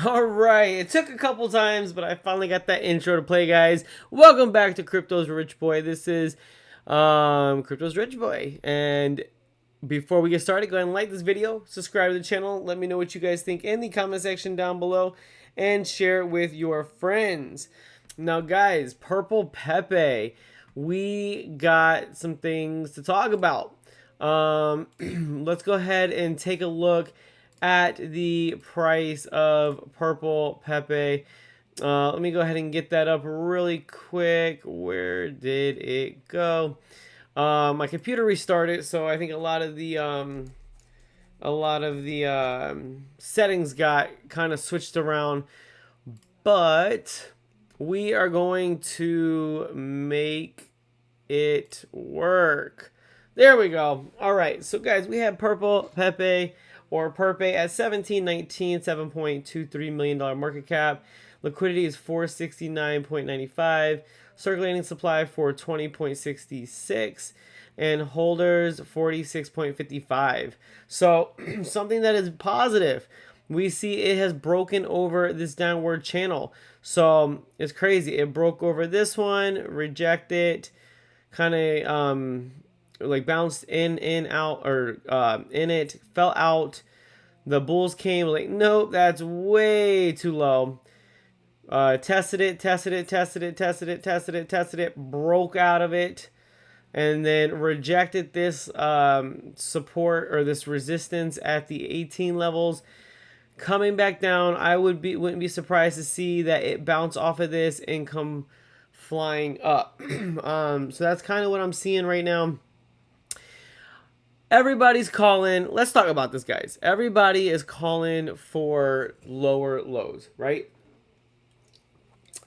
All right, it took a couple times, but I finally got that intro to play, guys. Welcome back to Crypto's Rich Boy. This is Crypto's Rich Boy, and before we get started, go ahead and like this video, subscribe to the channel, let me know what you guys think in the comment section down below, and share it with your friends. Now, guys, Purple Pepe, we got some things to talk about. Let's go ahead and take a look at the price of Purple Pepe. Let me go ahead and get that up really quick. Where did it go? My computer restarted, so I think a lot of the settings got kind of switched around. But we are going to make it work. There we go. All right, so guys, we have Purple Pepe, or Purpe, at 1719, $7.23 million market cap. Liquidity is 469.95. Circulating supply for 20.66. And holders 46.55. So something that is positive. We see it has broken over this downward channel. So it's crazy. It broke over this one, rejected, kind of like bounced in, out, or in it, fell out. The bulls came, like, nope, that's way too low. Tested it, broke out of it, and then rejected this support, or this resistance at the 18 levels. Coming back down, I wouldn't be surprised to see that it bounce off of this and come flying up. So that's kind of what I'm seeing right now. Everybody's calling. Let's talk about this, guys. Everybody is calling for lower lows, right?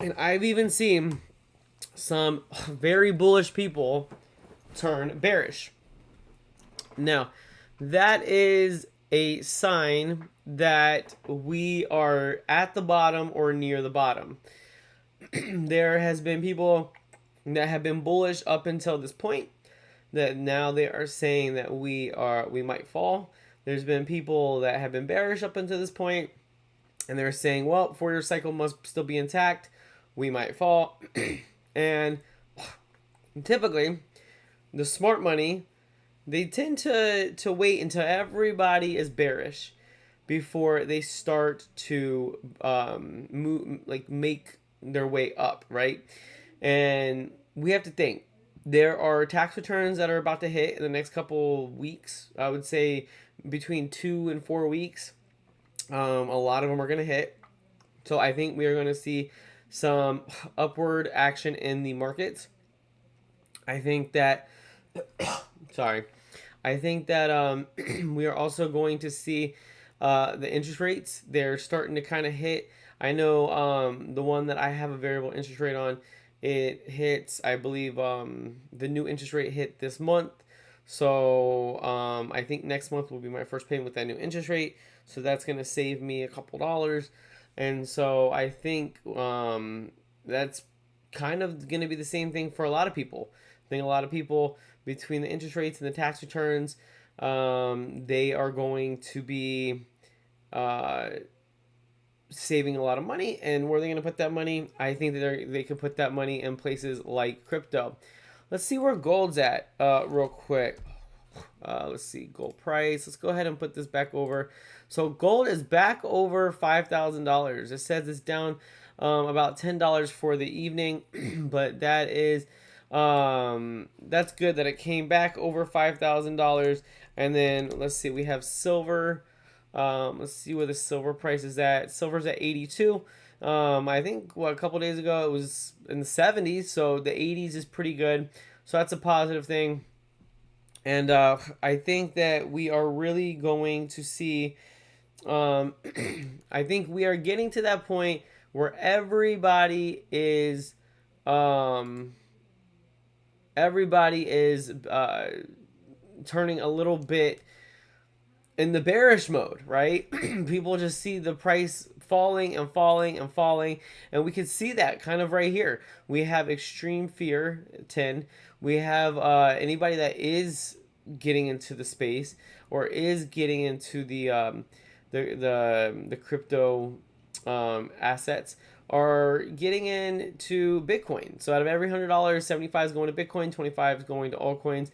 And I've even seen some very bullish people turn bearish. Now, that is a sign that we are at the bottom or near the bottom. There has been people that have been bullish up until this point, that now they are saying that we might fall. There's been people that have been bearish up until this point, and they're saying, well, 4-year cycle must still be intact, we might fall. And typically, the smart money, they tend to wait until everybody is bearish before they start to make their way up, right? And we have to think, there are tax returns that are about to hit in the next couple weeks. I would say between 2 and 4 weeks. A lot of them are going to hit. So I think we are going to see some upward action in the markets. I think that, I think that we are also going to see the interest rates. They're starting to kind of hit. I know the one that I have a variable interest rate on, it hits, I believe, the new interest rate hit this month. So I think next month will be my first payment with that new interest rate. So that's going to save me a couple dollars. And so I think that's kind of going to be the same thing for a lot of people. I think a lot of people, between the interest rates and the tax returns, they are going to be saving a lot of money. And where are they going to put that money? I think that they could put that money in places like crypto. Let's see where gold's at real quick. Let's see, gold price. Let's go ahead and put this back over. So gold is back over $5,000. It says it's down about $10 for the evening, but that is That's good that it came back over $5,000. And then let's see, we have silver. Let's see where the silver price is at. Silver's at 82. I think a couple days ago it was in the 70s, so the 80s is pretty good. So that's a positive thing. And I think that we are really going to see. I think we are getting to that point where um, everybody is turning a little bit in the bearish mode, right? People just see the price falling and falling and falling, and we can see that kind of right here. We have extreme fear 10. We have anybody that is getting into the space or is getting into the crypto assets are getting into Bitcoin. So out of every $100, 75 is going to Bitcoin, 25 is going to altcoins,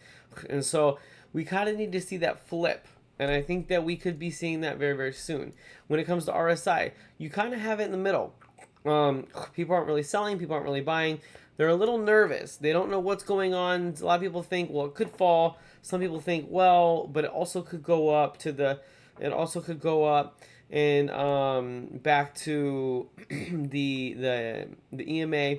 and so we kind of need to see that flip. And I think that we could be seeing that very, very soon. When it comes to RSI, you kind of have it in the middle. People aren't really selling. People aren't really buying. They're a little nervous. They don't know what's going on. A lot of people think, well, it could fall. Some people think, well, but it also could go up to the. It also could go up and back to the EMA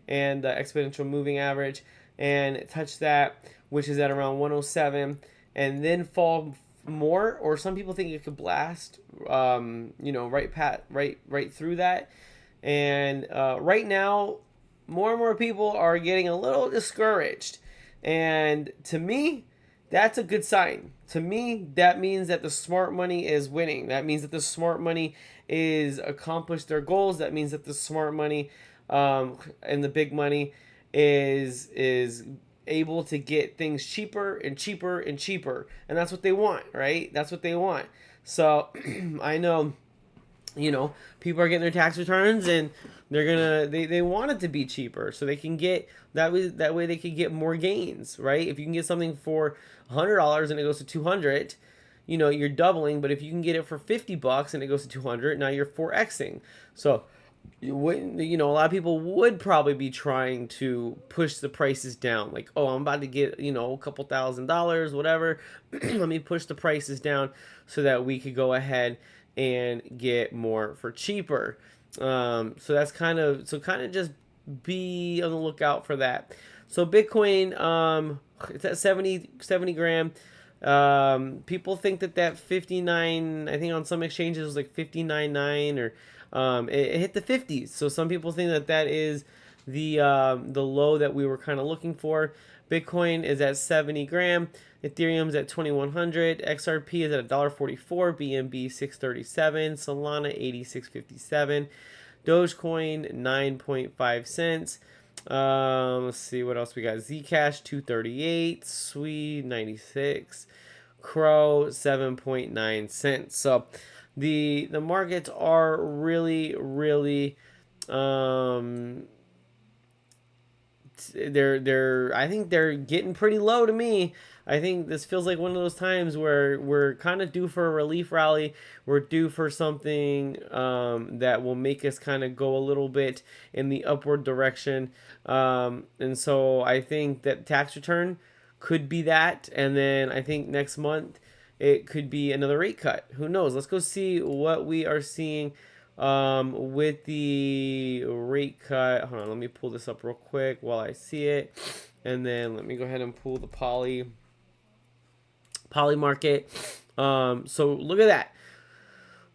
and the exponential moving average and touch that, which is at around 107, and then fall more. Or some people think it could blast right through that. And right now more and more people are getting a little discouraged, and to me that's a good sign. To me that means that the smart money is winning. That means that the smart money is accomplished their goals. That means that the smart money and the big money is able to get things cheaper and cheaper and cheaper, and that's what they want, right? That's what they want. So I know, people are getting their tax returns, and they want it to be cheaper so they can get that way they can get more gains, right? If you can get something for $100 and it goes to 200, you're doubling. But if you can get it for $50 and it goes to 200, now you're 4xing. So a lot of people would probably be trying to push the prices down, like, oh, I'm about to get a couple $1,000s, whatever. Let me push the prices down so that we could go ahead and get more for cheaper. So that's kind of just be on the lookout for that. So Bitcoin, it's at 70 grand. People think that 59, I think on some exchanges it was like 59.9, or it hit the 50s. So some people think that is the low that we were kind of looking for. Bitcoin is at 70 grand. Ethereum's at 2100. XRP is at $1.44. BNB 637. Solana 86.57. Dogecoin 9.5 cents. Let's see what else we got. Zcash 238. Sui 96. Crow 7.9 cents. So the markets are really, really I think they're getting pretty low to me. I think this feels like one of those times where we're kind of due for a relief rally. We're due for something that will make us kind of go a little bit in the upward direction. And so I think that tax return could be that. And then I think next month it could be another rate cut. Who knows? Let's go see what we are seeing with the rate cut. Hold on, let me pull this up real quick while I see it. And then let me go ahead and pull the poly market. So look at that.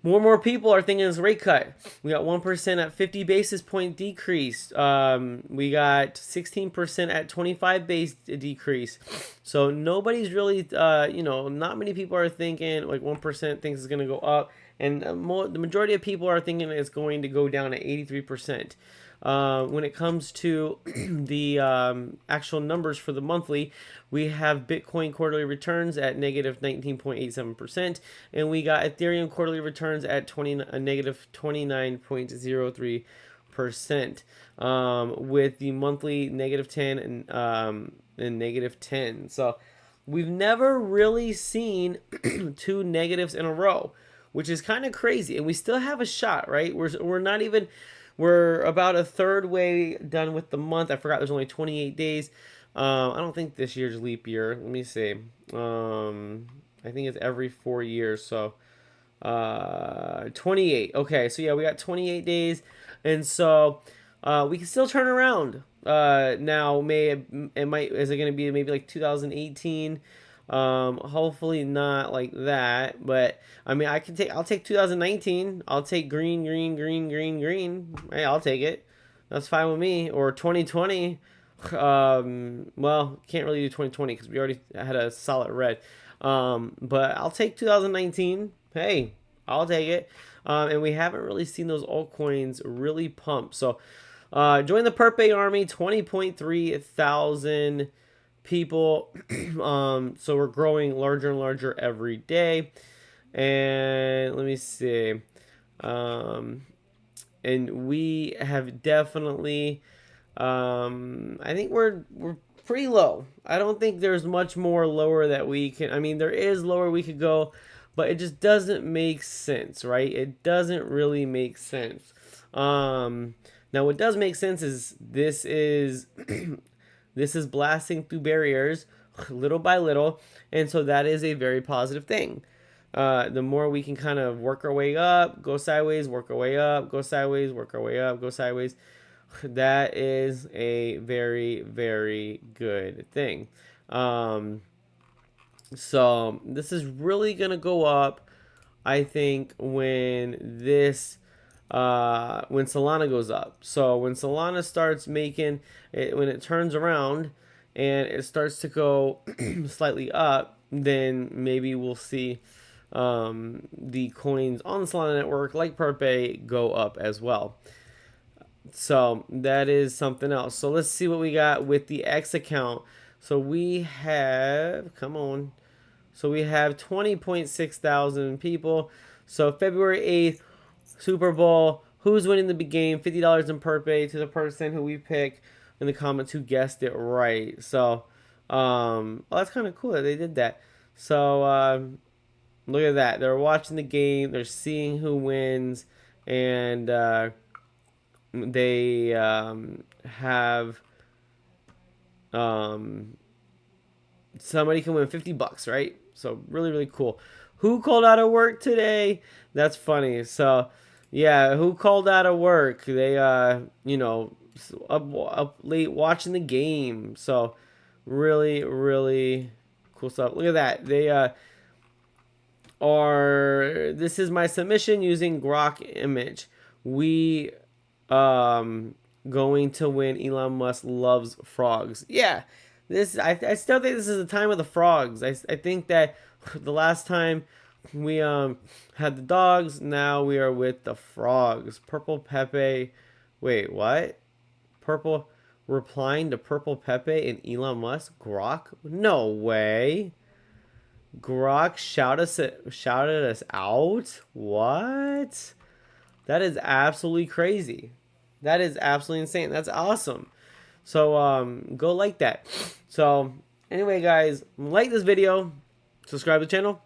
More and more people are thinking it's a rate cut. We got 1% at 50 basis point decrease. We got 16% at 25 base decrease. So nobody's really, not many people are thinking like 1% thinks it's going to go up. And the majority of people are thinking it's going to go down at 83%. When it comes to the actual numbers for the monthly, we have Bitcoin quarterly returns at negative 19.87%, and we got Ethereum quarterly returns at negative 29.03%, with the monthly negative 10 and negative 10. So we've never really seen two negatives in a row, which is kind of crazy, and we still have a shot, right? We're about a third way done with the month. I forgot there's only 28 days. I don't think this year's leap year. Let me see. I think it's every 4 years. So 28. Okay, so yeah, we got 28 days, and so we can still turn around. Now, it might is it going to be maybe like 2018? Hopefully not like that, but I mean, I'll take 2019. I'll take green, green, green, green, green. Hey, I'll take it. That's fine with me. Or 2020. Well, can't really do 2020 because we already had a solid red. But I'll take 2019. Hey, I'll take it. And we haven't really seen those altcoins really pump. So, join the Purpe army, 20.3 thousand people. So we're growing larger and larger every day. And let me see. And we have definitely, I think we're pretty low. I don't think there's much more lower that we can. I mean, there is lower we could go, but it just doesn't make sense, right? It doesn't really make sense. Now what does make sense is this is this is blasting through barriers little by little, and so that is a very positive thing. The more we can kind of work our way up, go sideways, work our way up, go sideways, work our way up, go sideways, that is a very, very good thing. So this is really gonna go up, I think, when Solana goes up. So when Solana starts making it, when it turns around and it starts to go slightly up, then maybe we'll see the coins on the Solana network, like Purpe, go up as well. So that is something else. So let's see what we got with the X account. So we have, come on. So we have 20.6 thousand people. So February 8th, Super Bowl. Who's winning the big game? $50 in Purpe to the person who we pick in the comments who guessed it right. So, that's kind of cool that they did that. So, look at that. They're watching the game. They're seeing who wins. And, they have somebody can win $50, right? So really, really cool. Who called out of work today? That's funny. So yeah, who called out of work? They you know, up late watching the game. So really, really cool stuff. Look at that. They are, this is my submission using Grok image. We going to win. Elon Musk loves frogs. Yeah, I still think this is the time of the frogs. I think that the last time we had the dogs, now we are with the frogs. Purple Pepe. Wait, what? Purple replying to Purple Pepe and Elon Musk? Grok? No way. Grok shouted us out? What? That is absolutely crazy. That is absolutely insane. That's awesome. So go like that. So anyway, guys, like this video, subscribe to the channel.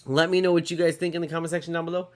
Let me know what you guys think in the comment section down below.